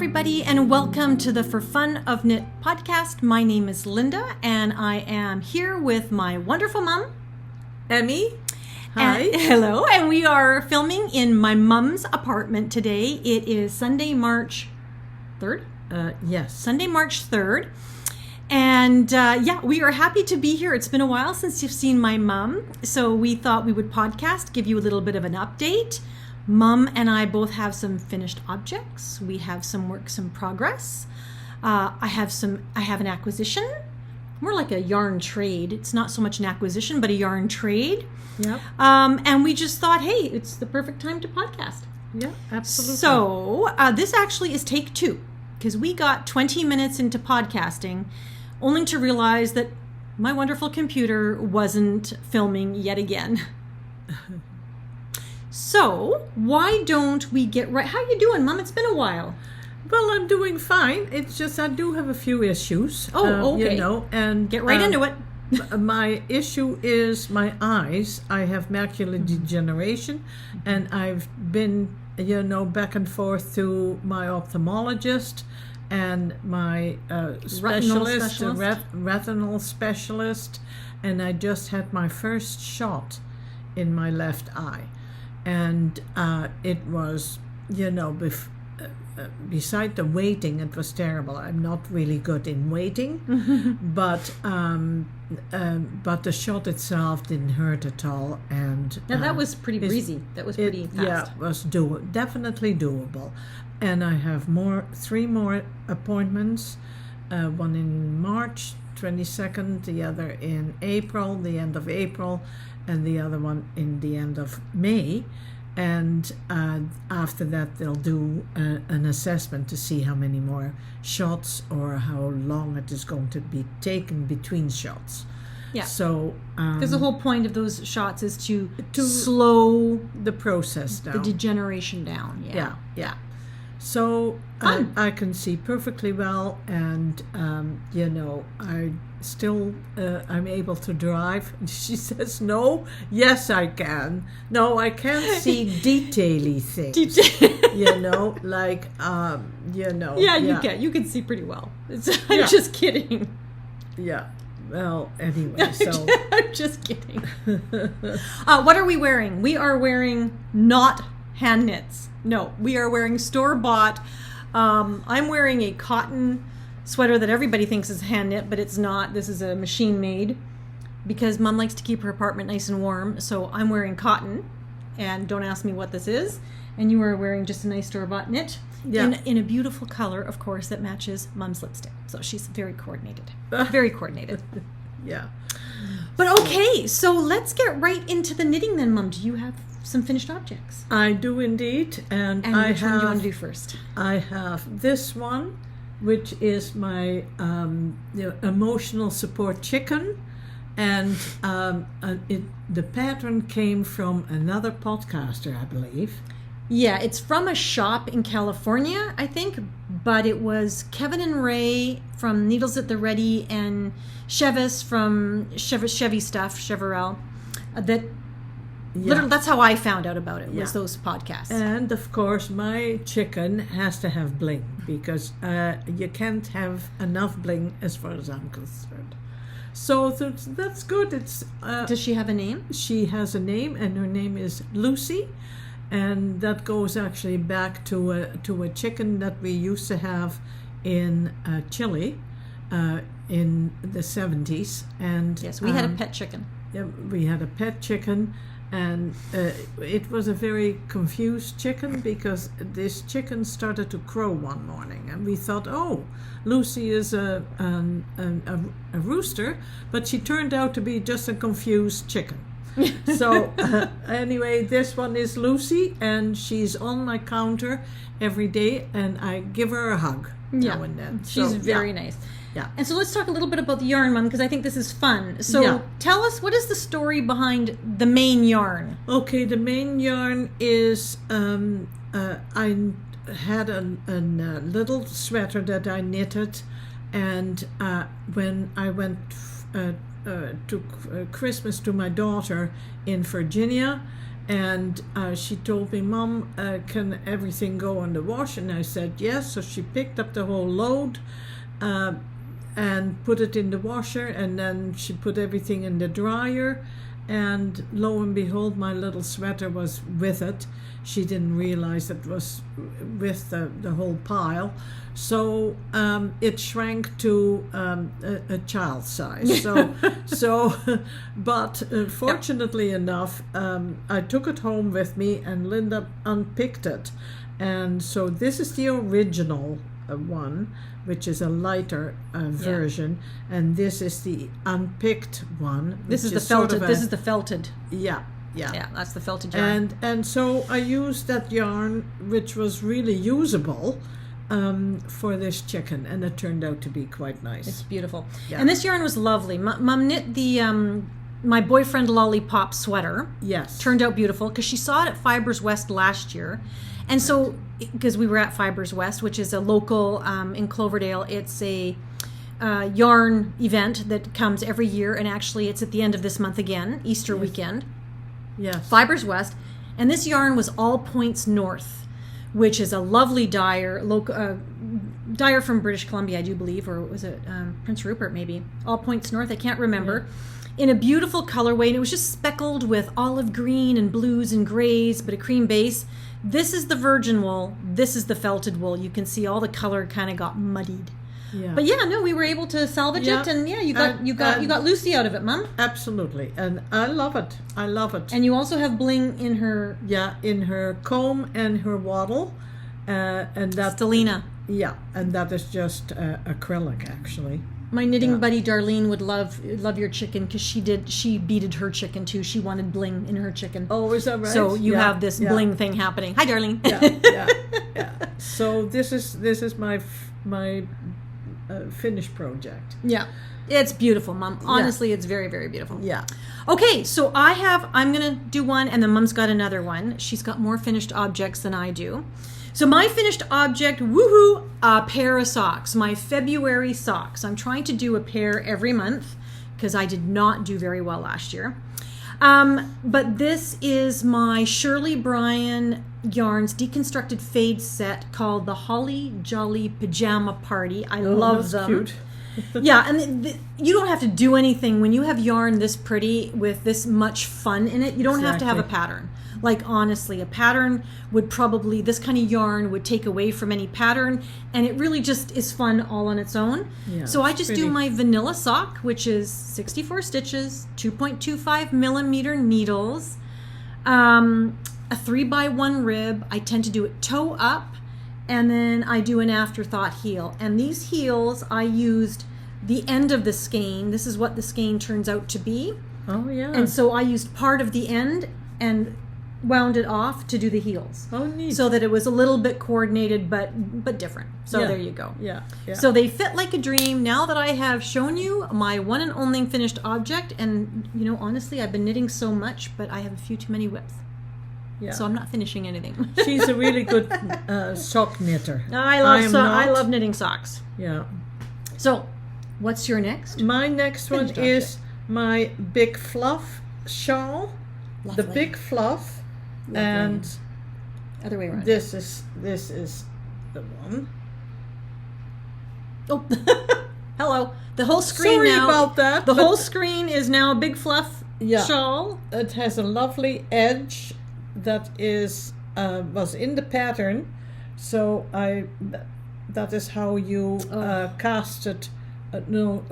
everybody, and welcome to the For Fun of Knit podcast. My name is Linda, and I am here with my wonderful mom, Emmy. Hi. Hello, and we are filming in my mom's apartment today. It is Sunday, March 3rd? Yes. Sunday, March 3rd. And we are happy to be here. It's been a while since you've seen my mom, so we thought we would podcast, give you a little bit of an update. Mom and I both have some finished objects. We have some works in progress. I have an acquisition, more like a yarn trade. It's not so much an acquisition, but a yarn trade. Yep. And we just thought, hey, it's the perfect time to podcast. Yeah, absolutely. So this actually is take 2, because we got 20 minutes into podcasting, only to realize that my wonderful computer wasn't filming yet again. So, why don't we get right... How you doing, Mom? It's been a while. Well, I'm doing fine. It's just I do have a few issues. Okay. And get right into it. My issue is my eyes. I have macular degeneration, and I've been, back and forth to my ophthalmologist and my retinal specialist, and I just had my first shot in my left eye. And it was, beside the waiting, it was terrible. I'm not really good in waiting, but the shot itself didn't hurt at all. And that was pretty breezy. That was pretty fast. Yeah, it was definitely doable. And I have 3 more appointments. One in March 22nd, the other in April, the end of April, and the other one in the end of May. And after that, they'll do an assessment to see how many more shots or how long it is going to be taken between shots. Yeah. So because the whole point of those shots is to slow the process down, the degeneration down. Yeah. So I can see perfectly well, and I still I'm able to drive. She says no. Yes, I can. No, I can't see detaily things. Like Yeah, you can see pretty well. I'm just kidding. Yeah. Well, anyway, so I'm just kidding. What are we wearing? We are wearing not hand knits. No, we are wearing store-bought. I'm wearing a cotton sweater that everybody thinks is hand knit, but it's not. This is a machine made because Mom likes to keep her apartment nice and warm. So I'm wearing cotton, and don't ask me what this is. And you are wearing just a nice store-bought knit in a beautiful color, of course, that matches Mom's lipstick. So she's very coordinated. Very coordinated. Yeah. But okay, so let's get right into the knitting then, Mom. Do you have some finished objects? I do indeed. And which one do you want to do first? I have this one, which is my emotional support chicken. And the pattern came from another podcaster, I believe. Yeah, it's from a shop in California, I think, but it was Kevin and Ray from Needles at the Ready and Chevis from Chevy Stuff, Cheverell. Literally, that's how I found out about it, was those podcasts. And, of course, my chicken has to have bling, because you can't have enough bling as far as I'm concerned. So that's good. It's Does she have a name? She has a name, and her name is Lucy. And that goes actually back to a chicken that we used to have in Chile in the 70s. And yes, we had a pet chicken. Yeah, we had a pet chicken, and it was a very confused chicken because this chicken started to crow one morning, and we thought, oh, Lucy is a rooster, but she turned out to be just a confused chicken. So anyway, this one is Lucy, and she's on my counter every day, and I give her a hug now and then. She's very nice. Yeah. And so let's talk a little bit about the yarn, Mom, because I think this is fun. So tell us, what is the story behind the main yarn? Okay, the main yarn is I had a little sweater that I knitted, and when I went to Christmas to my daughter in Virginia, And she told me, Mom, can everything go on the wash? And I said, yes. So she picked up the whole load and put it in the washer. And then she put everything in the dryer. And lo and behold, my little sweater was with it. She didn't realize it was with the whole pile. So it shrank to a child size. But fortunately enough, I took it home with me and Linda unpicked it. And so this is the original one, which is a lighter version, and this is the unpicked one. This is the felted. This is the felted. Yeah. Yeah, that's the felted yarn. And so I used that yarn, which was really usable, for this chicken, and it turned out to be quite nice. It's beautiful. Yeah. And this yarn was lovely. Mom knit the my boyfriend lollipop sweater. Yes. Turned out beautiful because she saw it at Fibers West last year. And so, because we were at Fibers West, which is a local in Cloverdale, it's a yarn event that comes every year, and actually it's at the end of this month again, Easter weekend. Yes. Fibers West. And this yarn was All Points North, which is a lovely dyer, dyer from British Columbia, I do believe, or was it Prince Rupert maybe? All Points North, I can't remember. Yeah. In a beautiful colorway, and it was just speckled with olive green and blues and grays, but a cream base. This is the virgin wool. This is the felted wool. You can see all the color kind of got muddied. Yeah. But yeah, no, we were able to salvage it, and yeah, you got Lucy out of it, Mum. Absolutely, and I love it. I love it. And you also have bling in her. Yeah, in her comb and her waddle, and that Stellina. Yeah, and that is just acrylic, actually. My knitting buddy Darlene would love your chicken because she beaded her chicken too. She wanted bling in her chicken. Oh, is that right? So you have this bling thing happening. Hi, Darlene. Yeah. So this is my finished project. Yeah, it's beautiful, Mom. Honestly, it's very, very beautiful. Yeah. Okay, so I'm gonna do one, and then Mom's got another one. She's got more finished objects than I do. So my finished object, woohoo, a pair of socks, my February socks. I'm trying to do a pair every month because I did not do very well last year. But this is my Shirley Bryan Yarns deconstructed fade set called the Holly Jolly Pajama Party. I love them. Cute. Yeah, and you don't have to do anything when you have yarn this pretty with this much fun in it. You don't have to have a pattern. Like, honestly, a pattern would probably, this kind of yarn would take away from any pattern, and it really just is fun all on its own. Yeah, so I just do my vanilla sock, which is 64 stitches, 2.25 millimeter needles, a 3x1 rib. I tend to do it toe up, and then I do an afterthought heel. And these heels, I used the end of the skein. This is what the skein turns out to be. Oh, yeah. And so I used part of the end and wound it off to do the heels. Oh, neat. So that it was a little bit coordinated but different. So there you go. Yeah. So they fit like a dream. Now that I have shown you my one and only finished object, and honestly, I've been knitting so much, but I have a few too many whips. Yeah. So I'm not finishing anything. She's a really good sock knitter. I love knitting socks. Yeah. So, what's your next? My next one is my Big Fluff shawl. Lovely. The Big Fluff. Lovely. And other way around. This is the one. Oh, hello. The whole screen Sorry now. About that. The whole screen is now a Big Fluff shawl. It has a lovely edge that is was in the pattern, so that is how you cast it. Do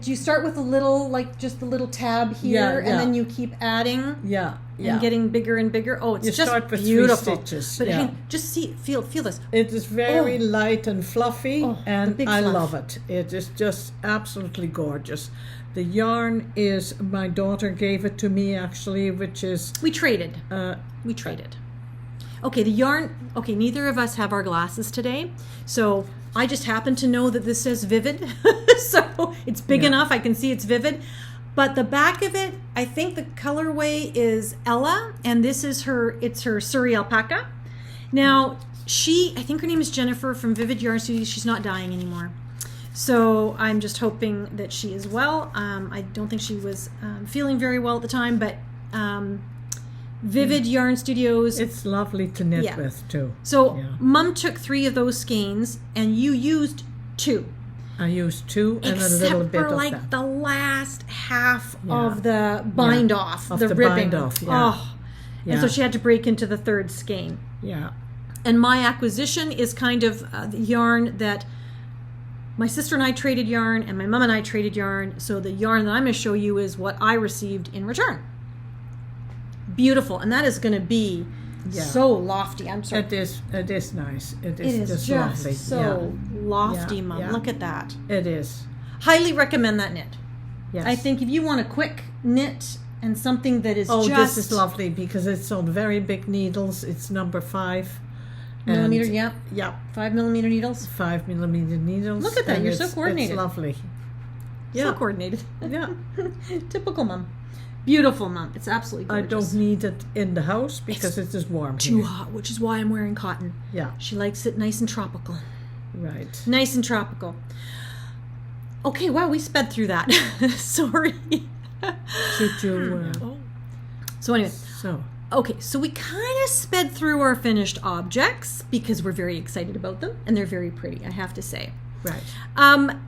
you start with a little, just the little tab here, and then you keep adding? Yeah. And getting bigger and bigger. Oh, it's you just start with beautiful. 3 stitches. But hey, just feel this. It is very light and fluffy, and I love it. It is just absolutely gorgeous. The yarn is, my daughter gave it to me actually, which is... We traded. Okay, the yarn... Okay, neither of us have our glasses today, so I just happen to know that this says Vivid, so it's big enough, I can see it's Vivid. But the back of it, I think the colorway is Ella, and this is it's her Surrey alpaca. Now, I think her name is Jennifer from Vivid Yarn Studios. She's not dying anymore. So I'm just hoping that she is well. I don't think she was feeling very well at the time, but Vivid Yarn Studios. It's lovely to knit Yeah. with too. So Yeah. Mum took 3 of those skeins, and you used 2. I used 2 and Except a little bit for of like that. the last half Yeah. of the bind off, Of the the ribbing. bind off, yeah. Oh. Yeah. And so she had to break into the 3rd skein. Yeah. And my acquisition is kind of the yarn that my sister and I traded yarn, and my mom and I traded yarn. So the yarn that I'm going to show you is what I received in return. Beautiful. And that is going to be so lofty. I'm sorry. It is nice. It It is just just lovely. so lofty, Yeah, Mom. yeah. Look at that. It is. Highly recommend that knit. Yes. I think if you want a quick knit and something that is Oh, just this is lovely because it's on very big needles. It's number 5. millimeter, And- yeah, Yeah. 5mm needles. 5mm needles. Look at that, and you're so it's- coordinated. It's lovely. So coordinated. Yeah. Typical Mom. Beautiful Mom. It's absolutely I gorgeous. don't need it in the house because it is warm Too here. hot, which is why I'm wearing cotton. Yeah. She likes it nice and tropical. Right. Nice and tropical. Okay, wow, we sped through that. Sorry. So anyway, So. okay, so we kind of sped through our finished objects because we're very excited about them and they're very pretty, I have to say. Right.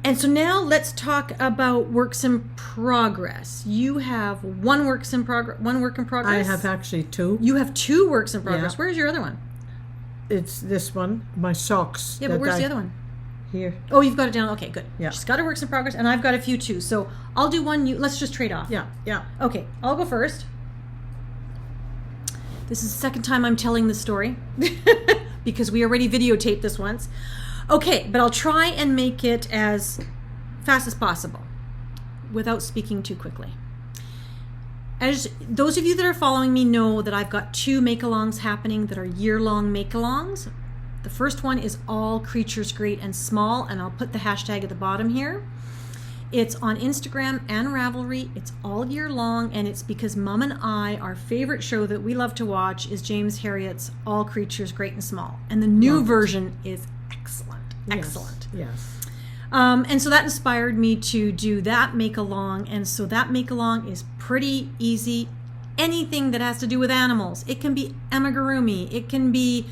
And so now let's talk about works in progress. You have one work in progress. I have actually 2. You have 2 works in progress. Yeah. Where's your other one? It's this one, my socks. Yeah, but where's the other one? Here. Oh, you've got it down. Okay, good. Yeah. She's got her works in progress, and I've got a few too. So I'll do one. Let's just trade off. Yeah. Yeah. Okay, I'll go first. This is the second time I'm telling this story because we already videotaped this once. Okay, but I'll try and make it as fast as possible without speaking too quickly. As those of you that are following me know that I've got 2 make-alongs happening that are year-long make-alongs. The first one is All Creatures Great and Small, and I'll put the hashtag at the bottom here. It's on Instagram and Ravelry. It's all year long, and it's because Mum and I, our favorite show that we love to watch is James Herriot's All Creatures Great and Small. And the new version is excellent. Excellent. Yes. And so that inspired me to do that make-along, and so that make-along is pretty easy. Anything that has to do with animals. It can be amigurumi. It can be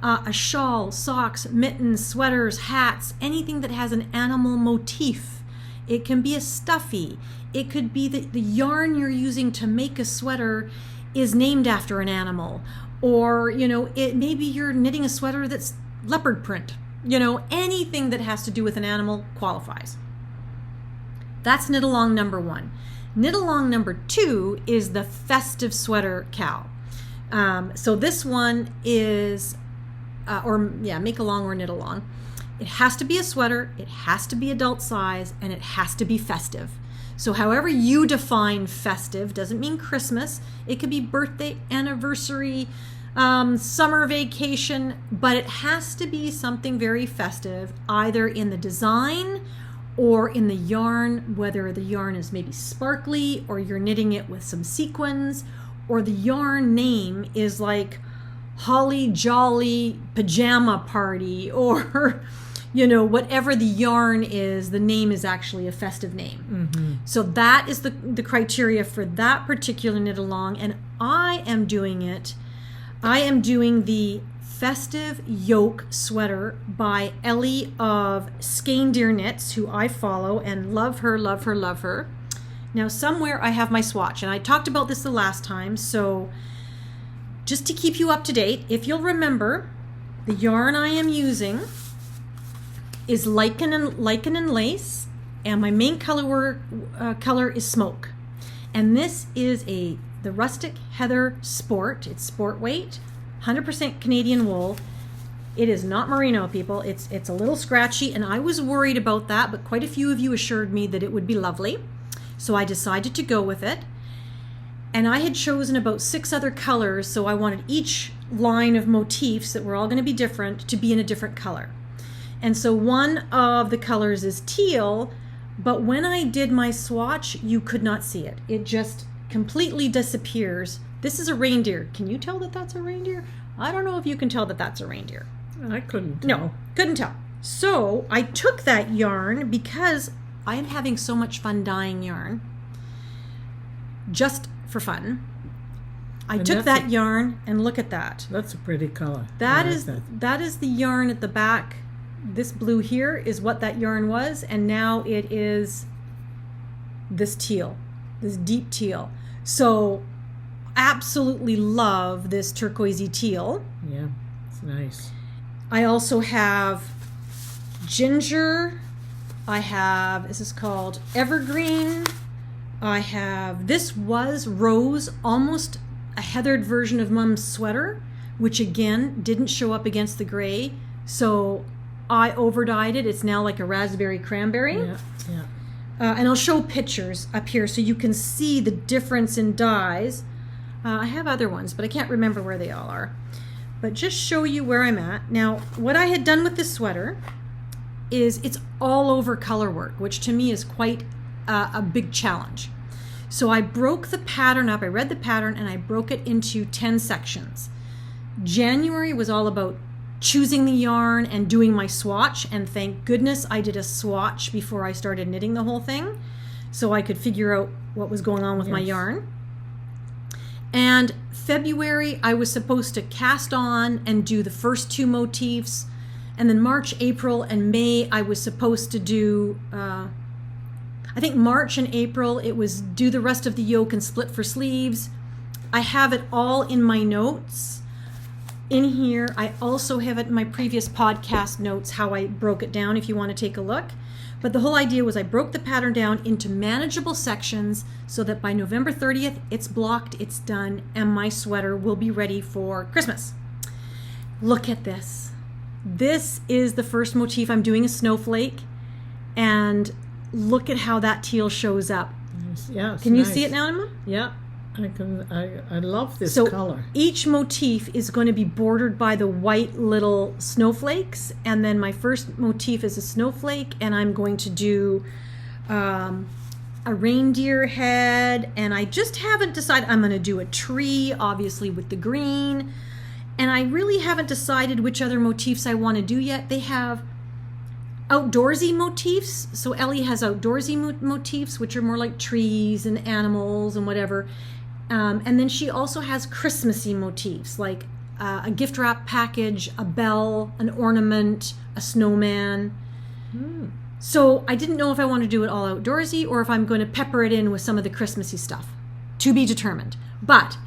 a shawl, socks, mittens, sweaters, hats, anything that has an animal motif. It can be a stuffy. It could be the yarn you're using to make a sweater is named after an animal. Or, maybe you're knitting a sweater that's leopard print. Anything that has to do with an animal qualifies. That's knit along number 1. Knit along number 2 is the Festive Sweater MAL. So this one is make along or knit along. It has to be a sweater, it has to be adult size, and it has to be festive. So however you define festive, doesn't mean Christmas. It could be birthday, anniversary, summer vacation, but it has to be something very festive, either in the design or in the yarn, whether the yarn is maybe sparkly or you're knitting it with some sequins, or the yarn name is like Holly Jolly Pajama Party, or whatever the yarn is, the name is actually a festive name. Mm-hmm. So that is the criteria for that particular knit along, and I am doing the Festive Yoke sweater by Ellie of Skeindeer Knits, who I follow and love her, love her, love her. Now somewhere I have my swatch, and I talked about this the last time, so just to keep you up to date, if you'll remember, the yarn I am using is lichen and lace, and my main color is smoke. And this is the Rustic Heather Sport. It's sport weight, 100% Canadian wool. It is not merino, people. It's a little scratchy, and I was worried about that, but quite a few of you assured me that it would be lovely. So I decided to go with it. And I had chosen about 6 other colors, so I wanted each line of motifs that were all going to be different to be in a different color. And so one of the colors is teal, but when I did my swatch, you could not see it. It just completely disappears. This is a reindeer. Can you tell that that's a reindeer? I don't know if you can tell that that's a reindeer. I couldn't tell. No, couldn't tell. So I took that yarn because I am having so much fun dyeing yarn, just for fun. I took that yarn and look at that. That's a pretty color. That is the yarn at the back. This blue here is what that yarn was, and now it is this teal, this deep teal. So absolutely love this turquoisey teal. Yeah, it's nice. I also have ginger. I have, this is called evergreen. I have, this was rose, almost a heathered version of Mom's sweater, which again didn't show up against the gray. So I over-dyed it. It's now like a raspberry cranberry. Yeah, yeah. And I'll show pictures up here so you can see the difference in dyes. I have other ones, but I can't remember where they all are. But just show you where I'm at. Now, what I had done with this sweater is it's all over color work, which to me is quite a big challenge. So I broke the pattern up. I read the pattern and I broke it into 10 sections. January was all about choosing the yarn and doing my swatch, and thank goodness I did a swatch before I started knitting the whole thing so I could figure out what was going on with my yarn. And February I was supposed to cast on and do the first 2 motifs, and then March, April, and May I was supposed to do I think March and April it was do the rest of the yoke and split for sleeves. I have it all in my notes in here. I also have it in my previous podcast notes how I broke it down if you want to take a look. But the whole idea was I broke the pattern down into manageable sections so that by November 30th it's blocked, it's done, and my sweater will be ready for Christmas. Look at this. This is the first motif. I'm doing a snowflake, and look at how that teal shows up. Yeah, can you see it now, Emma? Yeah. I love this so color. Each motif is going to be bordered by the white little snowflakes, and then my first motif is a snowflake, and I'm going to do a reindeer head, and I just haven't decided. I'm going to do a tree, obviously with the green, and I really haven't decided which other motifs I want to do yet. They have outdoorsy motifs, so Ellie has outdoorsy motifs, which are more like trees and animals and whatever. And then she also has Christmassy motifs, like a gift wrap package, a bell, an ornament, a snowman. So I didn't know if I want to do it all outdoorsy or if I'm going to pepper it in with some of the Christmassy stuff. To be determined. But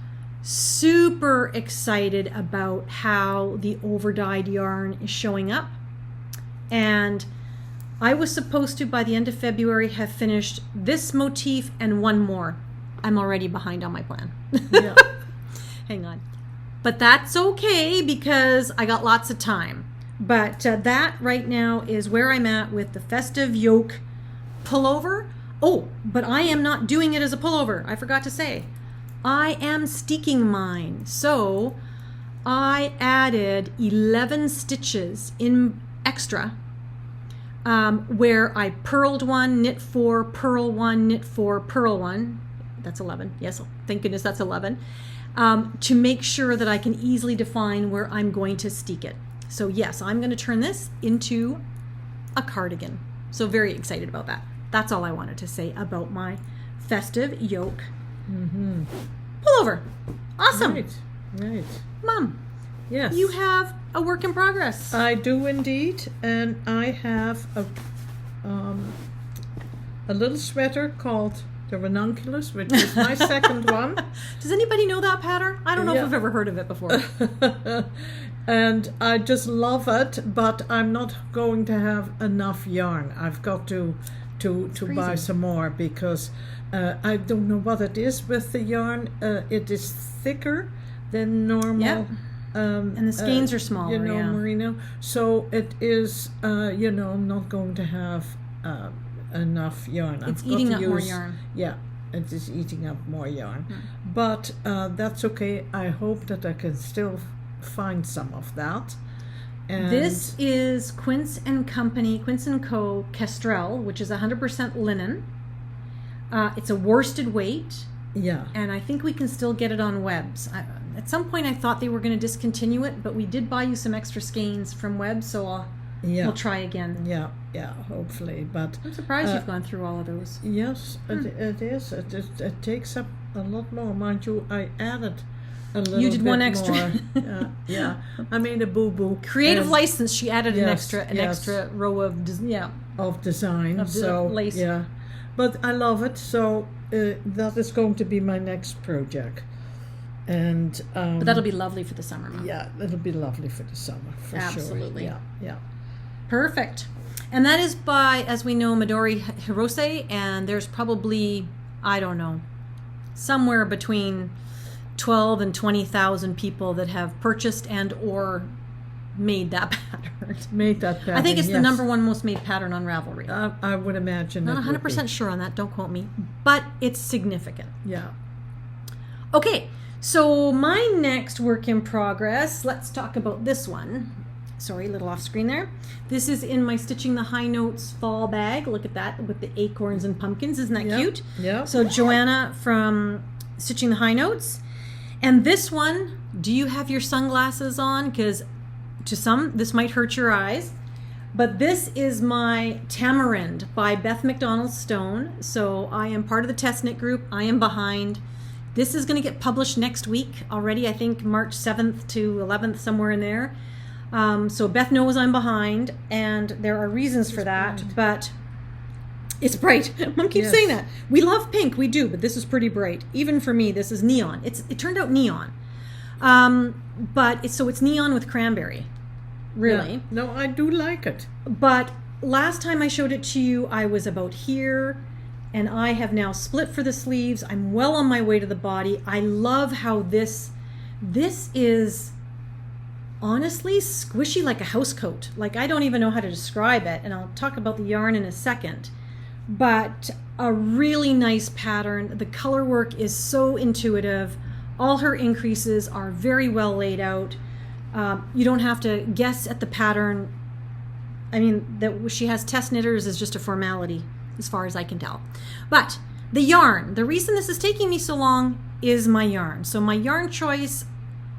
super excited about how the over-dyed yarn is showing up. And I was supposed to, by the end of February, have finished this motif and one more. I'm already behind on my plan. Yeah. Hang on. But that's okay because I got lots of time. But that right now is where I'm at with the Festive Yoke pullover. Oh, but I am not doing it as a pullover. I forgot to say. I am steeking mine. So I added 11 stitches in extra where I purled 1, knit 4, purl 1, knit 4, purl 1. That's 11. Yes, thank goodness that's 11. To make sure that I can easily define where I'm going to steek it. So yes, I'm going to turn this into a cardigan. So very excited about that. That's all I wanted to say about my Festive Yoke pullover. Awesome. Right. Mom, yes. You have a work in progress. I do indeed, and I have a little sweater called the Ranunculus, which is my second one. Does anybody know that pattern? I don't know if I've ever heard of it before. And I just love it, but I'm not going to have enough yarn. I've got to buy some more because I don't know what it is with the yarn. It is thicker than normal. Yep. And the skeins are smaller, merino. So it is, I'm not going to have enough yarn. It's eating up more yarn. Yeah, it is eating up more yarn. But that's okay. I hope that I can still find some of that. And this is Quince & Co. Kestrel, which is 100% linen. It's a worsted weight. Yeah. And I think we can still get it on Webs. At some point I thought they were going to discontinue it, but we did buy you some extra skeins from Webs, so we'll try again. Yeah, hopefully. But I'm surprised you've gone through all of those. Yes, it is. It takes up a lot more. Mind you, I added a little You did bit one extra. more. Yeah. I made a boo-boo. Creative and- license. She added an Yes, extra row of of design. Of the So lace. yeah, but I love it. So that is going to be my next project, and But that'll be lovely for the summer, Mom. yeah, it'll be lovely for the summer for Absolutely. sure. Yeah. Perfect. And that is by, as we know, Midori Hirose, and there's probably, I don't know, somewhere between 12 and 20,000 people that have purchased and or made that pattern. Made that pattern. I think it's the yes. number one most made pattern on Ravelry. I would imagine. Not it would 100% be. sure on that, don't quote me, but it's significant. Yeah. Okay, so my next work in progress, let's talk about this one. Sorry, a little off screen there. This is in my Stitching the High Notes fall bag. Look at that with the acorns and pumpkins. Isn't that cute? Yeah. So Joanna from Stitching the High Notes. And this one, do you have your sunglasses on? Because to some, this might hurt your eyes. But this is my Tamarind by Beth MacDonald Stone. So I am part of the test knit group. I am behind. This is going to get published next week already. I think March 7th to 11th, somewhere in there. So Beth knows I'm behind, and there are reasons for that, but it's bright. Mom keeps Yes. saying that. We love pink, we do, but this is pretty bright. Even for me, this is neon. It turned out neon. But it's neon with cranberry, really. Yeah. No, I do like it. But last time I showed it to you, I was about here, and I have now split for the sleeves. I'm well on my way to the body. I love how this is honestly squishy like a house coat. Like, I don't even know how to describe it, and I'll talk about the yarn in a second. But a really nice pattern. The color work is so intuitive. All her increases are very well laid out. You don't have to guess at the pattern. I mean, that she has test knitters is just a formality as far as I can tell. But the yarn, the reason this is taking me so long is my yarn. So my yarn choice,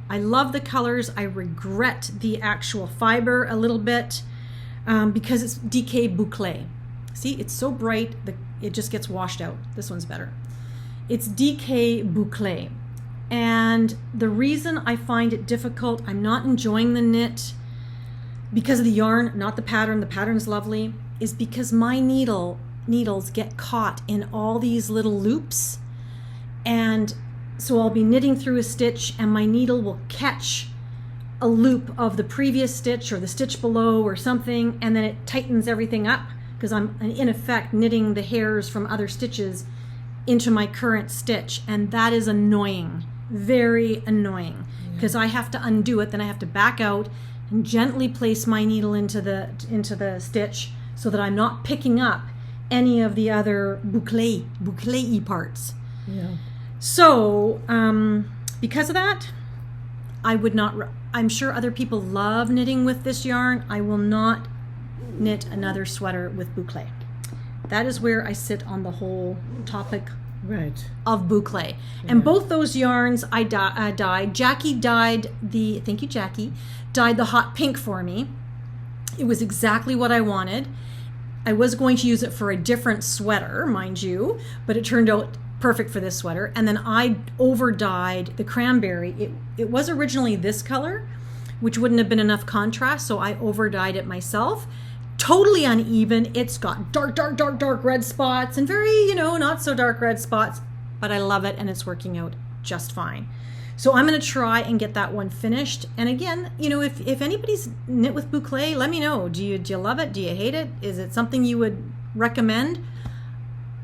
I love the colors. I regret the actual fiber a little bit because it's DK Boucle. See, it's so bright that it just gets washed out. This one's better. It's DK Boucle. And the reason I find it difficult, I'm not enjoying the knit because of the yarn, not the pattern. The pattern's lovely, is because my needles get caught in all these little loops, and so I'll be knitting through a stitch and my needle will catch a loop of the previous stitch or the stitch below or something, and then it tightens everything up because I'm in effect knitting the hairs from other stitches into my current stitch, and that is annoying, very annoying, because I have to undo it, then I have to back out and gently place my needle into the stitch so that I'm not picking up any of the other boucle-y parts. Yeah. So, because of that, I would not, I'm sure other people love knitting with this yarn. I will not knit another sweater with boucle. That is where I sit on the whole topic Right. of boucle. And both those yarns I dyed. Jackie dyed thank you, Jackie, dyed the hot pink for me. It was exactly what I wanted. I was going to use it for a different sweater, mind you, but it turned out perfect for this sweater. And then I over dyed the cranberry. It was originally this color, which wouldn't have been enough contrast, so I over dyed it myself. Totally uneven. It's got dark red spots and very, not so dark red spots, but I love it and it's working out just fine. So I'm going to try and get that one finished. And again, if anybody's knit with boucle, let me know. Do you love it? Do you hate it? Is it something you would recommend?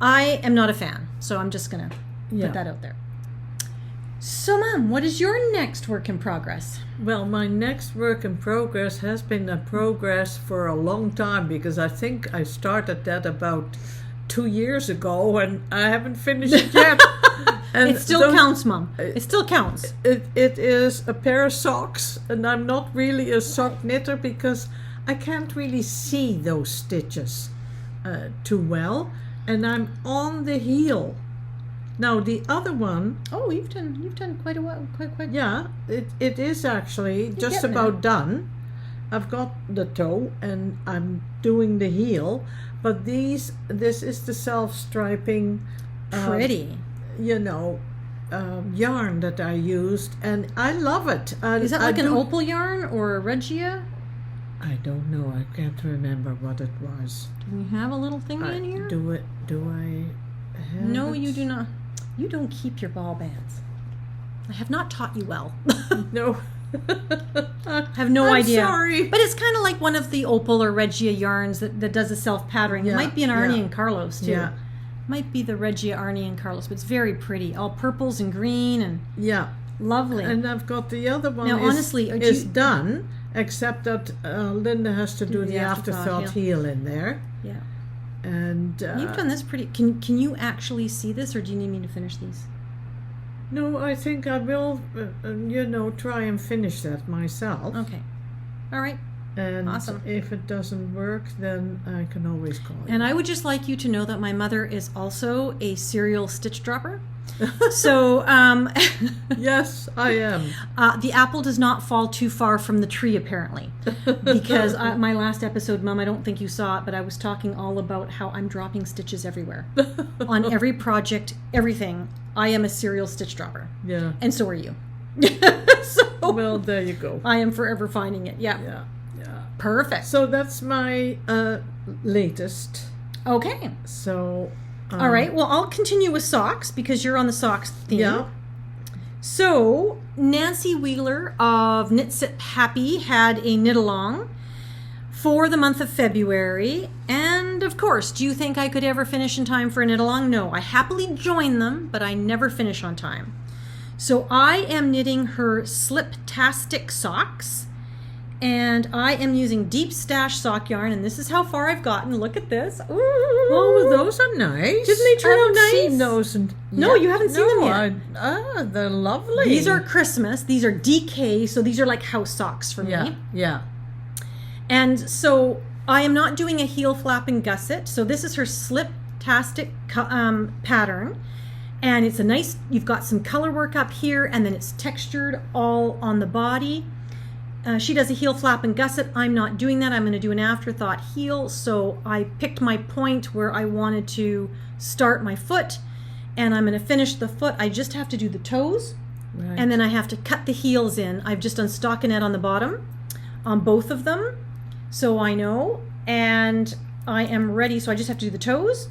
I am not a fan, so I'm just going to put that out there. So, Mom, what is your next work in progress? Well, my next work in progress has been a progress for a long time, because I think I started that about 2 years ago and I haven't finished it yet. And it still counts, Mom. It still counts. It is a pair of socks, and I'm not really a sock knitter because I can't really see those stitches too well, and I'm on the heel. Now the other one, Oh, you've done quite a while, quite. yeah, it is actually just getting about done. I've got the toe and I'm doing the heel, but this is the self-striping, Pretty. yarn that I used, and I love it. Is that like an opal yarn or a regia? I don't know. I can't remember what it was. Do we have a little thing in here? Do I have No, it? you do not. You don't keep your ball bands. I have not taught you well. No. I have no idea. Sorry. But it's kind of like one of the opal or regia yarns that does a self-patterning. Yeah, It might be an Arnie yeah. and Carlos, too. Yeah. Might be the regia Arnie and Carlos, but it's very pretty. All purples and green and Yeah. lovely. And I've got the other one Now, honestly, is done, except that Linda has to do the the afterthought, afterthought heel in there. yeah. And You've done this pretty... Can you actually see this, or do you need me to finish these? no, I think I will, try and finish that myself. Okay. All right. And Awesome. if it doesn't work, then I can always call you. And I would just like you to know that my mother is also a serial stitch dropper. So Yes, I am. the apple does not fall too far from the tree, apparently. Because my last episode, Mom, I don't think you saw it, but I was talking all about how I'm dropping stitches everywhere. On every project, everything. I am a serial stitch dropper. Yeah. And so are you. So Well, there you go. I am forever finding it. Yeah. Yeah. Yeah. Perfect. So that's my latest. Okay. So. All right. Well, I'll continue with socks because you're on the socks theme. Yeah. So Nancy Wheeler of Knit Sit Happy had a knit along for the month of February. And of course, do you think I could ever finish in time for a knit along? No, I happily join them, but I never finish on time. So I am knitting her Sliptastic socks, and I am using Deep Stash sock yarn, and this is how far I've gotten. Look at this. Ooh. Oh, those are nice. Didn't they turn I out haven't nice? seen those. No, you haven't seen them yet. They're lovely. These are Christmas. These are DK, so these are like house socks for Yeah, me. yeah. And so I am not doing a heel flap and gusset. So this is her Sliptastic pattern. And it's a nice, you've got some color work up here, and then it's textured all on the body. She does a heel flap and gusset. I'm not doing that. I'm going to do an afterthought heel. So I picked my point where I wanted to start my foot, and I'm going to finish the foot. I just have to do the toes, Right. and then I have to cut the heels in. I've just done stockinette on the bottom on both of them, so I know, and I am ready. So I just have to do the toes,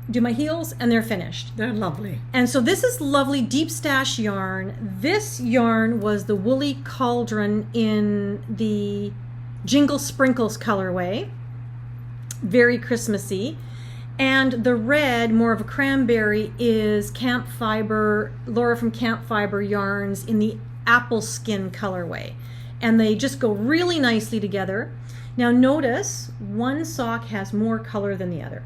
do my heels, and they're finished. They're lovely. And so this is lovely Deep Stash yarn. This yarn was the Woolly Cauldron in the Jingle Sprinkles colorway. Very Christmassy. And the red, more of a cranberry, is Camp Fiber, Laura from Camp Fiber yarns in the Apple Skin colorway. And they just go really nicely together. Now notice, one sock has more color than the other.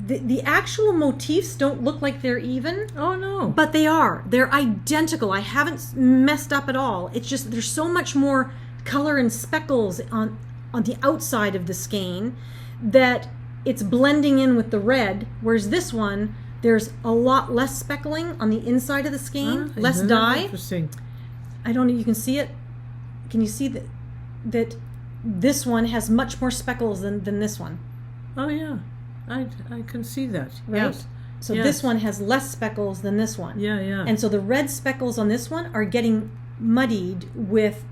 The actual motifs don't look like they're even. Oh, no. But they are. They're identical. I haven't messed up at all. It's just there's so much more color and speckles on the outside of the skein that it's blending in with the red, whereas this one, there's a lot less speckling on the inside of the skein, less Isn't that dye. Interesting. I don't know, you can see it. Can you see that this one has much more speckles than this one? Oh, yeah. I can see that. Right? Yes. So Yes. this one has less speckles than this one. Yeah, yeah. And so the red speckles on this one are getting muddied with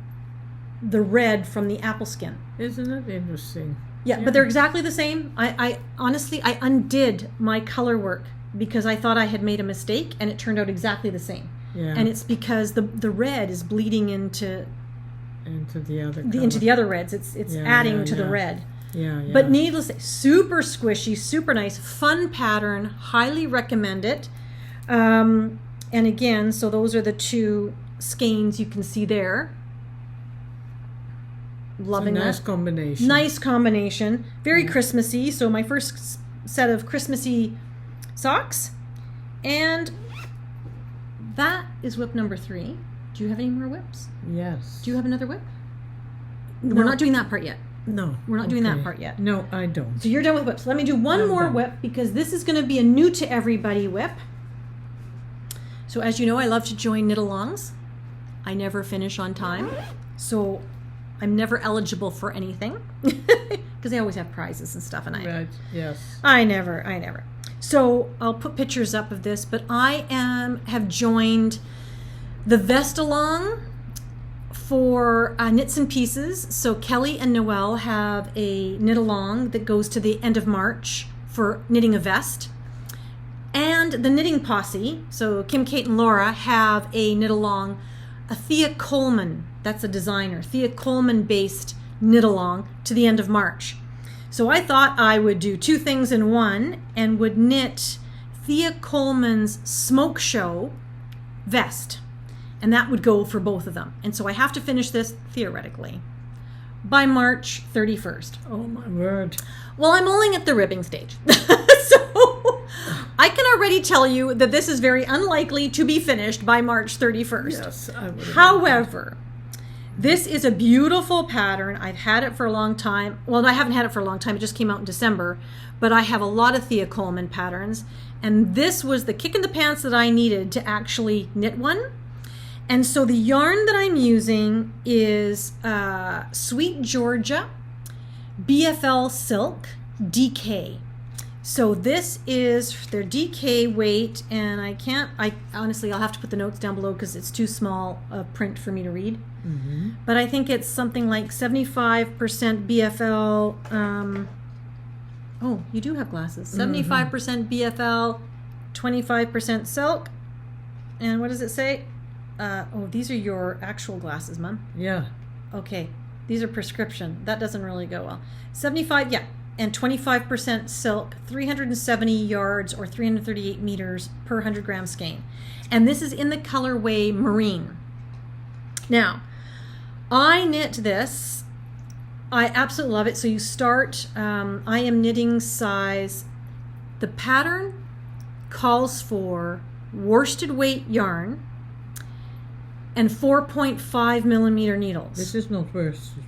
the red from the apple skin. Isn't it interesting? Yeah, but they're exactly the same. I honestly, I undid my color work because I thought I had made a mistake, and it turned out exactly the same. Yeah. And it's because the red is bleeding into into the other into the other reds. It's Yeah, adding yeah, to the yeah. red. Yeah, yeah. But needless to say, super squishy, super nice, fun pattern. Highly recommend it. And again, so those are the two skeins you can see there. Loving it's a nice that. combination. Nice combination. Very Christmassy. So my first set of Christmassy socks. And that is whip number 3. Do you have any more whips? Yes. Do you have another whip? No. We're not doing that part yet. No. We're not doing that Okay. part yet. No, I don't. So you're done with whips. Let me do one I'm more done. whip because this is going to be a new to everybody whip. So as you know, I love to join knit-alongs. I never finish on time. So I'm never eligible for anything because they always have prizes and stuff, and Right. Yes. I never. So I'll put pictures up of this, but I have joined the Vest Along for Knits and Pieces. So Kelly and Noelle have a knit along that goes to the end of March for knitting a vest. And the Knitting Posse, so Kim, Kate, and Laura, have a knit along, a Thea Colman, that's a designer, Thea Colman based knit along to the end of March. So I thought I would do two things in one and would knit Thea Colman's Smokeshow vest. And that would go for both of them. And so I have to finish this, theoretically, by March 31st. Oh, my word. Well, I'm only at the ribbing stage. So I can already tell you that this is very unlikely to be finished by March 31st. Yes, I would. However, this is a beautiful pattern. I've had it for a long time. Well, I haven't had it for a long time. It just came out in December. But I have a lot of Thea Colman patterns. And this was the kick in the pants that I needed to actually knit one. And so the yarn that I'm using is Sweet Georgia BFL Silk DK. So this is their DK weight, and I honestly, I'll have to put the notes down below because it's too small a print for me to read. Mm-hmm. But I think it's something like 75% BFL. Oh, you do have glasses. 75% BFL, 25% silk. And what does it say? Oh, these are your actual glasses, Mom. Yeah. Okay. These are prescription. That doesn't really go well. 75, yeah. And 25% silk, 370 yards or 338 meters per 100 gram skein. And this is in the colorway Marine. Now, I knit this. I absolutely love it. So you start, I am knitting size. The pattern calls for worsted weight yarn and 4.5 millimeter needles. This is not worsted.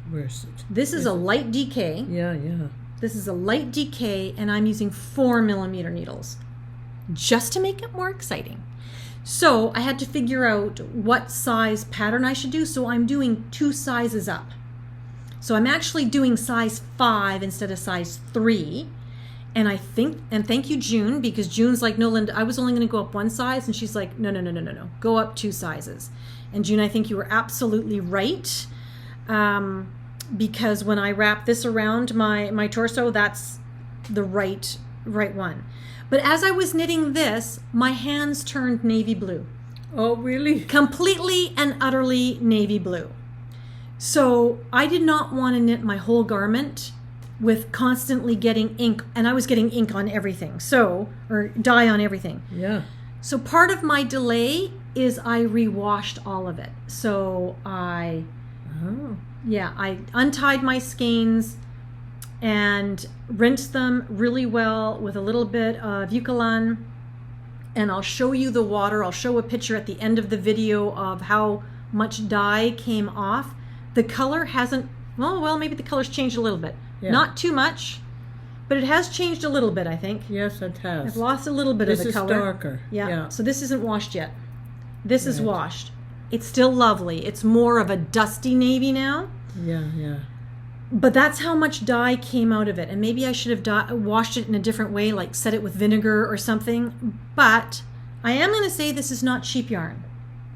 This is a light DK. Yeah, yeah. This is a light DK, and I'm using 4 millimeter needles just to make it more exciting. So I had to figure out what size pattern I should do. So I'm doing 2 sizes up. So I'm actually doing size 5 instead of size 3. And I think, and thank you, June, because June's like, no, Linda, I was only going to go up 1 size. And she's like, no, go up 2 sizes. And June, I think you were absolutely right. Because when I wrap this around my torso, that's the right one. But as I was knitting this, my hands turned navy blue. Oh, really? Completely and utterly navy blue. So I did not want to knit my whole garment with constantly getting ink, and I was getting ink on everything, or dye on everything. Yeah. So part of my delay is I rewashed all of it. So I untied my skeins and rinsed them really well with a little bit of Eucalan. And I'll show you the water. I'll show a picture at the end of the video of how much dye came off. The color hasn't, well, maybe the color's changed a little bit. Yeah. Not too much, but it has changed a little bit, I think. Yes, it has. I've lost a little bit of the color. This is darker. Yeah. So this isn't washed yet. This is washed. It's still lovely. It's more of a dusty navy now. Yeah, yeah. But that's how much dye came out of it. And maybe I should have washed it in a different way, like set it with vinegar or something. But I am going to say this is not cheap yarn.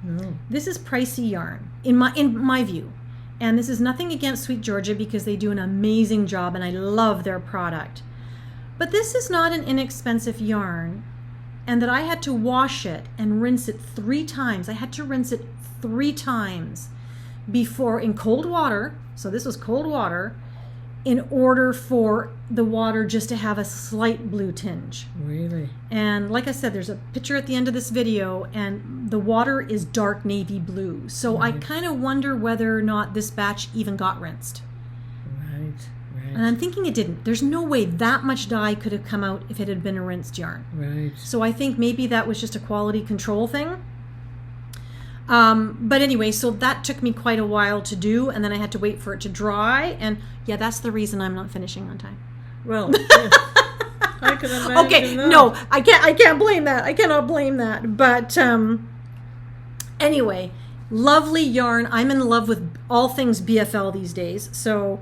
No. This is pricey yarn, in my view. And this is nothing against Sweet Georgia because they do an amazing job and I love their product. But this is not an inexpensive yarn. And that I had to wash it and rinse it 3 times. I had to rinse it 3 times before in cold water. So this was cold water in order for the water just to have a slight blue tinge. Really? And like I said, there's a picture at the end of this video and the water is dark navy blue. So I kind of wonder whether or not this batch even got rinsed. Right. And I'm thinking it didn't. There's no way that much dye could have come out if it had been a rinsed yarn. Right. So I think maybe that was just a quality control thing. But anyway, so that took me quite a while to do, and then I had to wait for it to dry. And yeah, that's the reason I'm not finishing on time. Well, yes. I can imagine. Okay, that. no, I can't blame that. I cannot blame that. But anyway, lovely yarn. I'm in love with all things BFL these days. So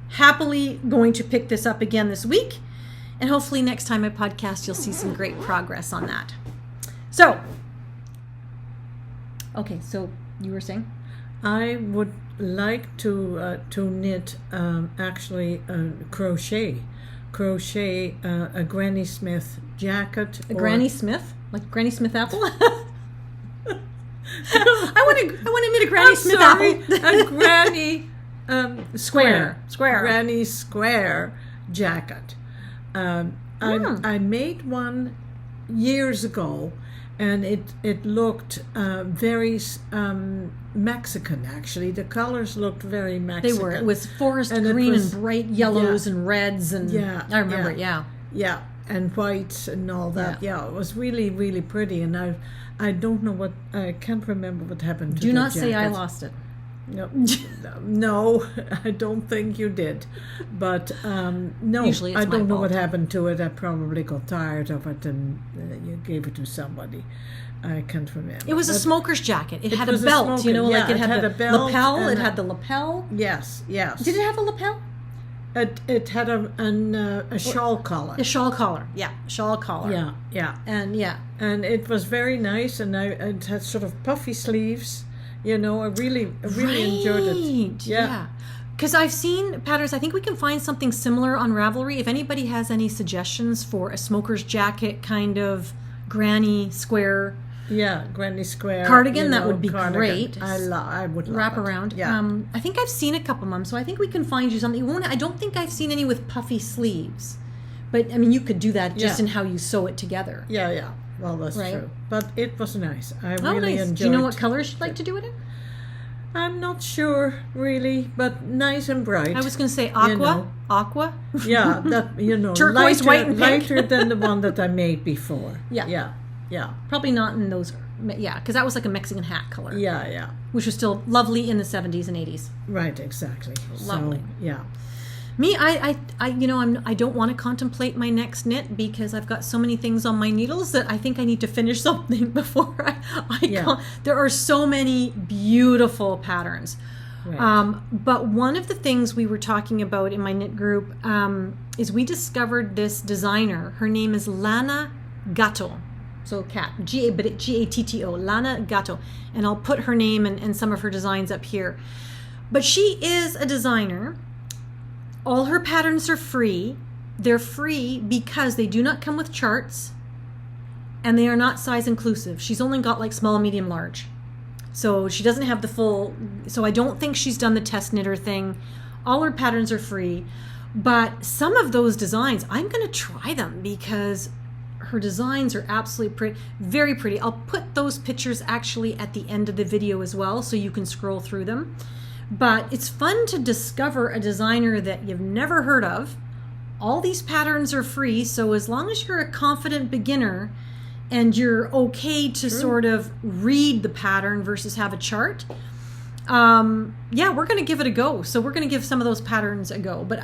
happily going to pick this up again this week And hopefully next time I podcast, you'll see some great progress on that. So, okay, so you were saying? I would like to knit crochet a Granny Smith jacket. Granny Smith? Like Granny Smith apple? I want to knit a Granny Smith apple. A Granny Square. Granny Square jacket. I made one years ago, and it looked very Mexican, actually. The colors looked very Mexican. They were. It was forest green and bright yellows and reds. And I remember it, yeah. Yeah, and whites and all that. Yeah, it was really, really pretty. And I don't know what, I can't remember what happened to Do the not jacket. say I lost it. No, I don't think you did. But no, Usually it's I don't my know what fault. happened to it. I probably got tired of it and you gave it to somebody. I can't remember. It was a smoker's jacket. It had a was a belt, smoker, like it it had had the a belt lapel. and It had the lapel. Yes. Did it have a lapel? It had a shawl collar. A shawl collar. Yeah, shawl collar. Yeah. And it was very nice, and it had sort of puffy sleeves. I really enjoyed it. Yeah. Because I've seen patterns. I think we can find something similar on Ravelry. If anybody has any suggestions for a smoker's jacket kind of granny square Granny Square cardigan, that would be great. I would love wrap it. around. Yeah. I think I've seen a couple, Mom, so I think we can find you something. I don't think I've seen any with puffy sleeves, but I mean, you could do that just in how you sew it together. Yeah. Well, that's true. But it was nice. I really enjoyed it. Do you know what colors you'd like to do it in? I'm not sure, really, but nice and bright. I was going to say aqua. Aqua? Yeah, that, Turquoise, white, and pink. lighter than the one that I made before. Yeah. Probably not in those. Yeah, because that was like a Mexican hat color. Yeah. Which was still lovely in the 70s and 80s. Right, exactly. Lovely. So, yeah. Me, I don't want to contemplate my next knit because I've got so many things on my needles that I think I need to finish something before I there are so many beautiful patterns. Right. But one of the things we were talking about in my knit group is we discovered this designer. Her name is Lana Gatto. So cat, G-A-T-T-O, Lana Gatto. And I'll put her name and some of her designs up here. But she is a designer. All her patterns are free. They're free because they do not come with charts and they are not size inclusive. She's only got like small, medium, large. So she doesn't have the full, so I don't think she's done the test knitter thing. All her patterns are free. But some of those designs, I'm going to try them because her designs are absolutely pretty, very pretty. I'll put those pictures actually at the end of the video as well so you can scroll through them. But it's fun to discover a designer that you've never heard of. All these patterns are free, so as long as you're a confident beginner and you're okay to sort of read the pattern versus have a chart, we're going to give it a go. So we're going to give some of those patterns a go, but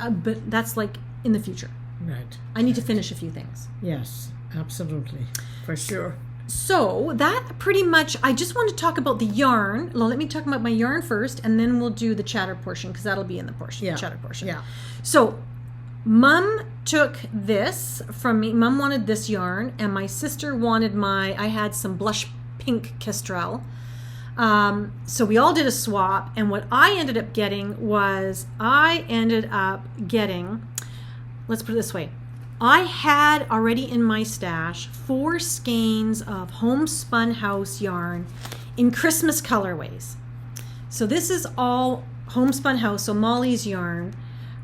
that's like in the future. Right. I need to finish a few things. Yes, absolutely, for sure. So that pretty much, I just want to talk about the yarn. Well, let me talk about my yarn first, and then we'll do the chatter portion because that'll be in the chatter portion. Yeah. So Mom took this from me. Mom wanted this yarn, and my sister wanted I had some blush pink Kestrel. So we all did a swap, and what I ended up getting, let's put it this way. I had already in my stash 4 skeins of homespun house yarn in Christmas colorways. So this is all homespun house, so Molly's yarn.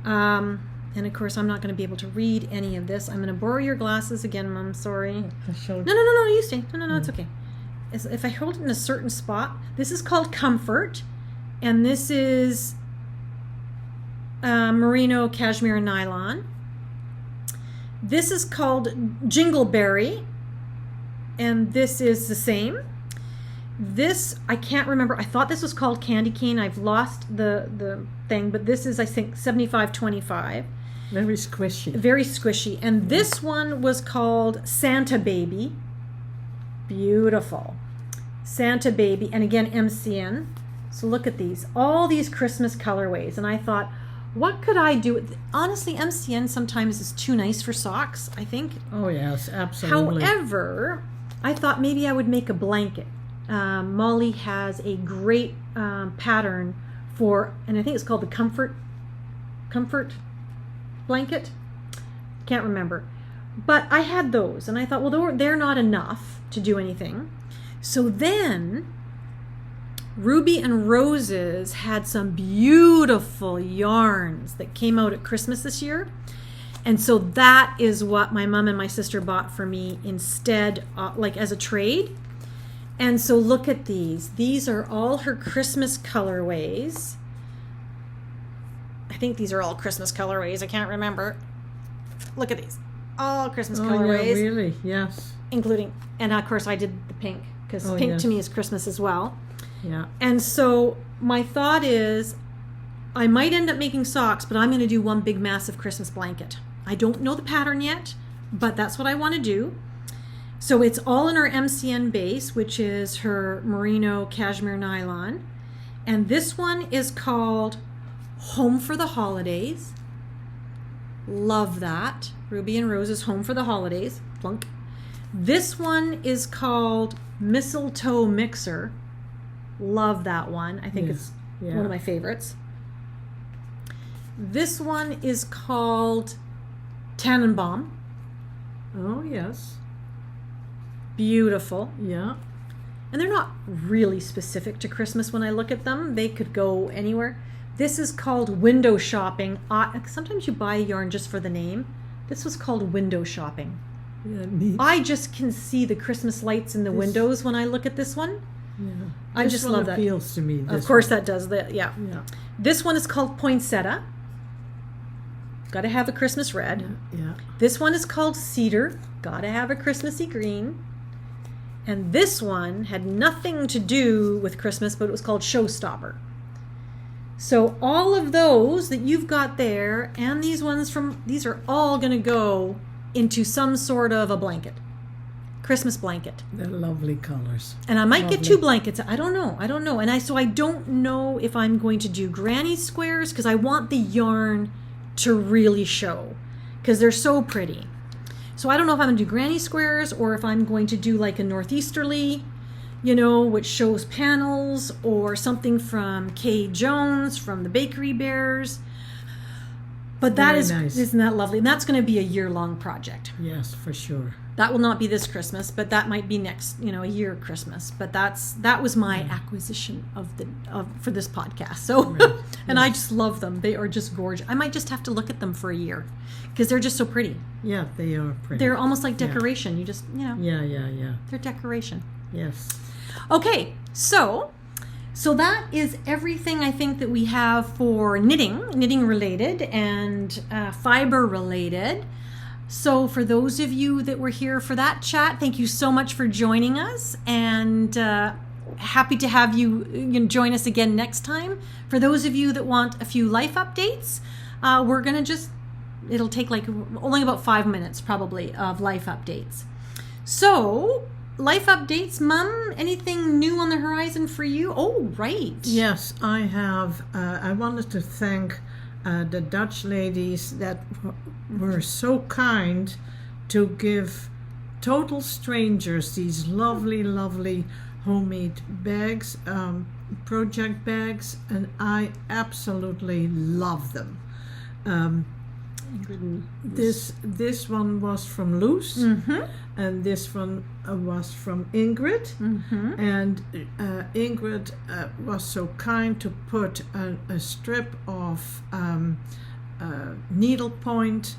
And of course, I'm not going to be able to read any of this. I'm going to borrow your glasses again, Mom. Sorry. No, you stay. No, it's okay. If I hold it in a certain spot, this is called Comfort, and this is merino cashmere nylon. This is called Jingleberry, and this is the same. This, I can't remember. I thought this was called Candy Cane. I've lost the thing, but this is, I think, 75-25. Very squishy. Very squishy. And this one was called Santa Baby. Beautiful. Santa Baby. And again, MCN. So look at these. All these Christmas colorways. And I thought, what could I do? Honestly, MCN sometimes is too nice for socks, I think. Oh, yes, absolutely. However, I thought maybe I would make a blanket. Molly has a great pattern for, and I think it's called the comfort blanket. Can't remember. But I had those, and I thought, well, they're not enough to do anything. So then Ruby and Roses had some beautiful yarns that came out at Christmas this year. And so that is what my mom and my sister bought for me instead, like as a trade. And so look at these. These are all her Christmas colorways. I think these are all Christmas colorways. I can't remember. Look at these. All Christmas colorways. Yeah, really? Yes. Including, and of course I did the pink, because pink to me is Christmas as well. Yeah. And so my thought is I might end up making socks, but I'm going to do one big massive Christmas blanket. I don't know the pattern yet, but that's what I want to do. So it's all in her MCN base, which is her merino cashmere nylon. And this one is called Home for the Holidays. Love that. Ruby and Rose's Home for the Holidays. Plunk. This one is called Mistletoe Mixer. Love that one. I think it's one of my favorites. This one is called Tannenbaum. Oh, yes. Beautiful. Yeah. And they're not really specific to Christmas when I look at them. They could go anywhere. This is called Window Shopping. Sometimes you buy a yarn just for the name. This was called Window Shopping. Yeah, neat. I just can see the Christmas lights in the windows when I look at this one. Yeah. I just love that. Appeals to me. Of course that does. Yeah. This one is called Poinsettia. Got to have a Christmas red. Yeah. This one is called Cedar. Got to have a Christmassy green. And this one had nothing to do with Christmas, but it was called Showstopper. So all of those that you've got there and these ones these are all going to go into some sort of a blanket. Christmas blanket. They're lovely colors. And I might get 2 blankets. I don't know. And I don't know if I'm going to do granny squares, because I want the yarn to really show, because they're so pretty. So I don't know if I'm going to do granny squares or if I'm going to do like a northeasterly, which shows panels, or something from Kay Jones from the Bakery Bears. But that is nice. Isn't that lovely? And that's going to be a year-long project. Yes, for sure. That will not be this Christmas, but that might be next, a year Christmas. But that was my acquisition for this podcast. So, right. And I just love them. They are just gorgeous. I might just have to look at them for a year, because they're just so pretty. Yeah, they are pretty. They're almost like decoration. Yeah. You just, Yeah. They're decoration. Yes. Okay, so that is everything I think that we have for knitting related and fiber related. So for those of you that were here for that chat, thank you so much for joining us, and happy to have you join us again next time. For those of you that want a few life updates, we're going to it'll take like only about 5 minutes probably of life updates. So life updates, Mum, anything new on the horizon for you? Oh, right. Yes, I have. I wanted to thank the Dutch ladies that were so kind to give total strangers these lovely, lovely homemade bags, project bags, and I absolutely love them. This one was from Loose, and this one was from Ingrid, and Ingrid was so kind to put a strip of needlepoint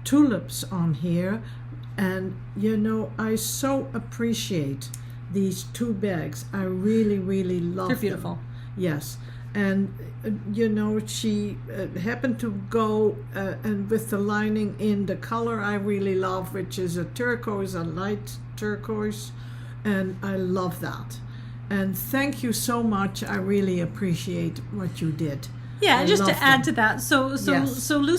tulips on here, and I so appreciate these 2 bags. I really, really love them. They're beautiful. Yes. And she happened to go and with the lining in the color I really love, which is a light turquoise, and I love that. And thank you so much. I really appreciate what you did. Yeah, and just to add to that, so Luce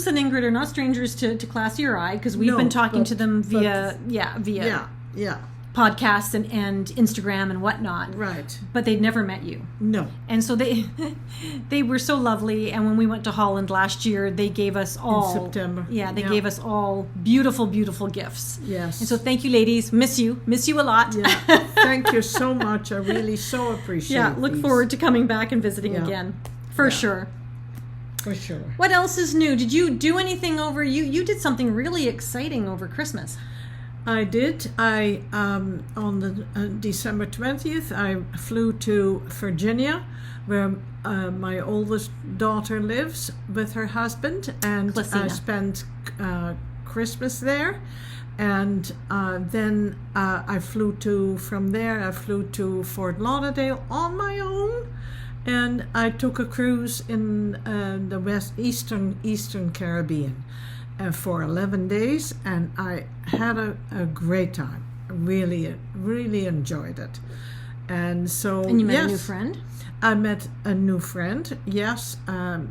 and Ingrid are not strangers to Classy or I, because we've been talking to them via. Yeah. podcasts and Instagram and whatnot. Right. But they'd never met you. No. And so they were so lovely. And when we went to Holland last year, they gave us all... In September. Yeah, they gave us all beautiful, beautiful gifts. Yes. And so thank you, ladies. Miss you a lot. Yeah. Thank you so much. I really so appreciate it. Yeah, look forward to coming back and visiting again. For sure. For sure. What else is new? Did you do anything over... You did something really exciting over Christmas. I did. On the December 20th, I flew to Virginia, where my oldest daughter lives with her husband, and I spent Christmas there. And then I flew to Fort Lauderdale on my own, and I took a cruise in the Eastern Caribbean. For 11 days, and I had a great time. Really, really enjoyed it. And so, and you met a new friend? I met a new friend. Yes, I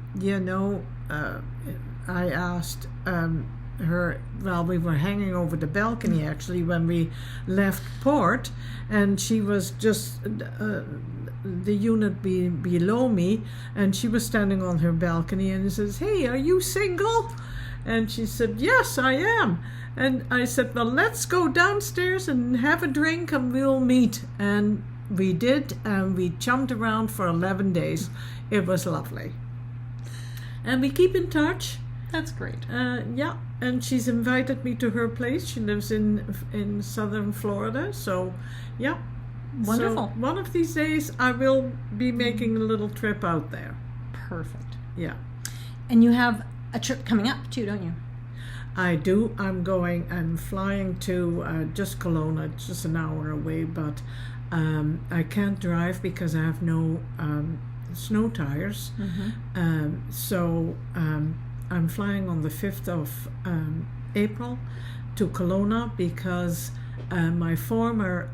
asked her. Well, we were hanging over the balcony actually when we left port, and she was just the unit below me, and she was standing on her balcony, and says, "Hey, are you single?" And she said, "Yes, I am." And I said, "Well, let's go downstairs and have a drink and we'll meet." And we did, and we jumped around for 11 days. It was lovely. And we keep in touch. That's great. Yeah, and she's invited me to her place. She lives in southern Florida, so yeah. Wonderful. So one of these days I will be making a little trip out there. Perfect. Yeah. And you have a trip coming up too, don't you? I do. I'm flying to just Kelowna. It's just an hour away, but I can't drive because I have no snow tires. Mm-hmm. So I'm flying on the 5th of April to Kelowna because my former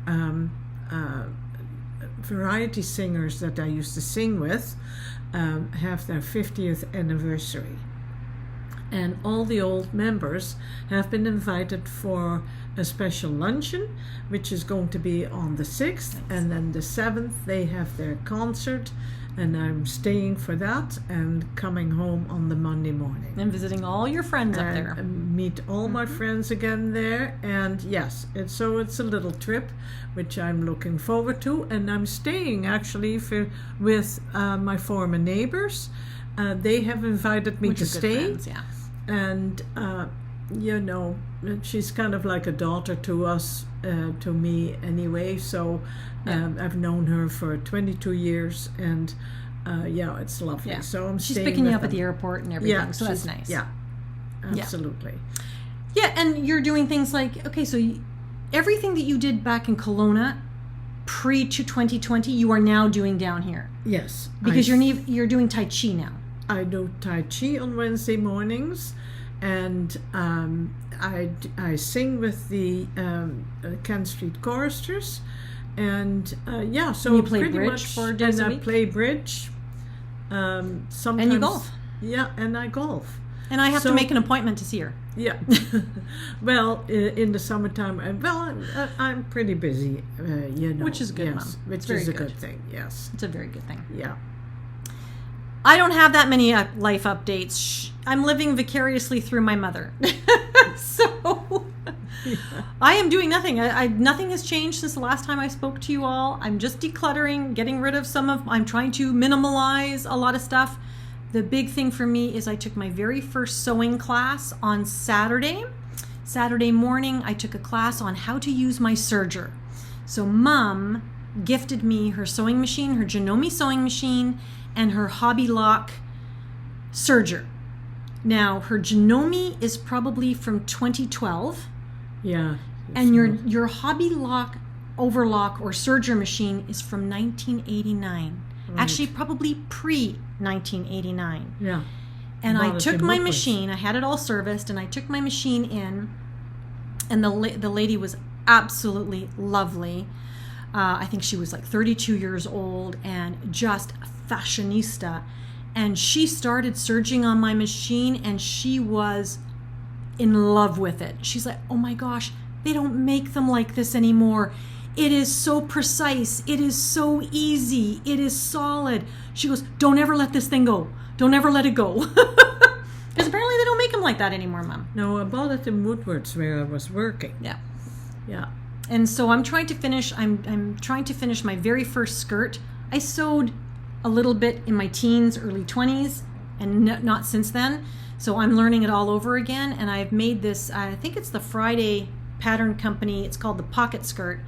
variety singers that I used to sing with have their 50th anniversary. And all the old members have been invited for a special luncheon, which is going to be on the 6th. Nice. And then the 7th, they have their concert. And I'm staying for that and coming home on the Monday morning. And visiting all your friends up there. Meet all my friends again there. And yes, it's a little trip, which I'm looking forward to. And I'm staying actually with my former neighbors. They have invited me to stay. Friends, yeah. And, she's kind of like a daughter to us, to me anyway. So I've known her for 22 years, and it's lovely. Yeah. So she's picking you up at the airport and everything. Yeah, so that's nice. Yeah, absolutely. Yeah, and you're doing things like, okay, so everything that you did back in Kelowna pre-2020, you are now doing down here. Yes. Because you're doing Tai Chi now. I do Tai Chi on Wednesday mornings, and I sing with the Kent Street Choristers, and so and you play pretty bridge much 4 days a week? I play bridge. Sometimes, and you golf. Yeah, and I golf. And I have to make an appointment to see her. Yeah. Well, in the summertime, I'm pretty busy, Which is good, yes, Mom. Which is a good thing, yes. It's a very good thing. Yeah. I don't have that many life updates. I'm living vicariously through my mother. So I am doing nothing. Nothing has changed since the last time I spoke to you all. I'm just decluttering, getting rid of I'm trying to minimalize a lot of stuff. The big thing for me is I took my very first sewing class on Saturday. Saturday morning, I took a class on how to use my serger. So Mom gifted me her sewing machine, her Janome sewing machine, and her Hobby Lock serger. Now, her Janome is probably from 2012. Yeah. And your Hobby Lock overlock or serger machine is from 1989. Right. Actually, probably pre-1989. Yeah. And I took my machine, I had it all serviced, and I took my machine in, and the lady was absolutely lovely. I think she was like 32 years old and just fashionista. And she started serging on my machine, and she was in love with it. She's like, "Oh my gosh, they don't make them like this anymore. It is so precise. It is so easy. It is solid. She goes, don't ever let this thing go. Don't ever let it go. Because apparently they don't make them like that anymore, Mom. No, I bought it in Woodward's where I was working. Yeah. Yeah. And so I'm trying to finish, I'm trying to finish my very first skirt. I sewed a little bit in my teens, early 20s, and not since then. So I'm learning it all over again. And I've made this, I think it's the Friday Pattern Company. It's called the Pocket Skirt.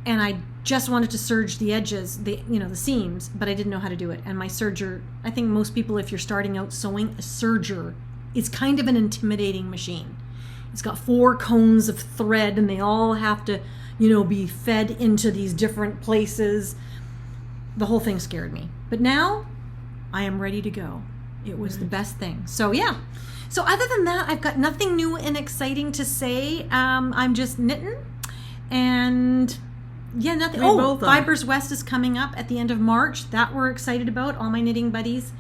And I just wanted to serge the edges, the seams, but I didn't know how to do it. And my serger, I think most people, if you're starting out sewing, a serger is kind of an intimidating machine. It's got 4 cones of thread, and they all have to, be fed into these different places. The whole thing scared me. But now, I am ready to go. It was the best thing. So, yeah. So, other than that, I've got nothing new and exciting to say. I'm just knitting. And, yeah, nothing. Fibers West is coming up at the end of March. That we're excited about. All my knitting buddies.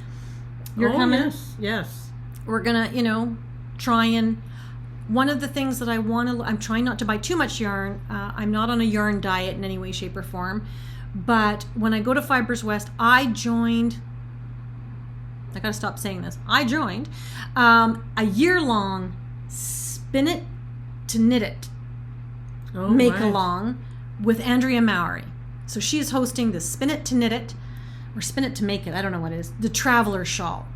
You're coming? Yes. We're going to, try and... One of the things that I'm trying not to buy too much yarn. I'm not on a yarn diet in any way, shape, or form. But when I go to Fibers West, I joined a year-long Spin It to Knit It make-along with Andrea Mowry. So she is hosting the Spin It to Knit It, or Spin It to Make It, I don't know what it is, the Traveler Shawl,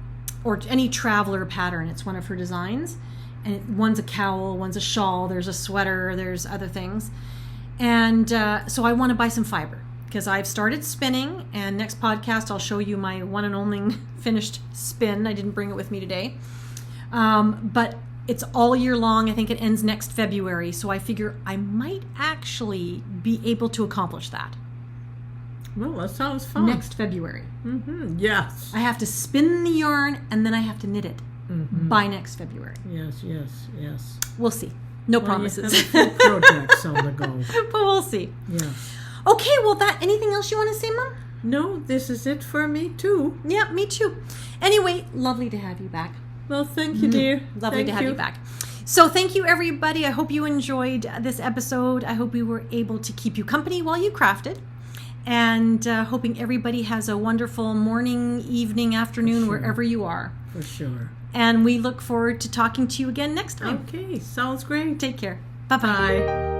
or any Traveler pattern. It's one of her designs. And one's a cowl, one's a shawl, there's a sweater, there's other things. And so I want to buy some fiber because I've started spinning, and next podcast I'll show you my one and only finished spin. I didn't bring it with me today. But it's all year long. I think it ends next February. So I figure I might actually be able to accomplish that. Well, that sounds fun. Next February. Mm-hmm. Yes. I have to spin the yarn, and then I have to knit it. Mm-hmm. By next February. Yes. We'll see. No promises. You have a few projects on the go. But we'll see. Yeah. Okay, well, anything else you want to say, Mom? No, this is it for me too. Yeah, me too. Anyway, lovely to have you back. Well, thank you, dear. Lovely to have you back. So thank you, everybody. I hope you enjoyed this episode. I hope we were able to keep you company while you crafted. And hoping everybody has a wonderful morning, evening, afternoon, wherever you are. For sure. And we look forward to talking to you again next time. Okay, sounds great. Take care. Bye-bye. Bye.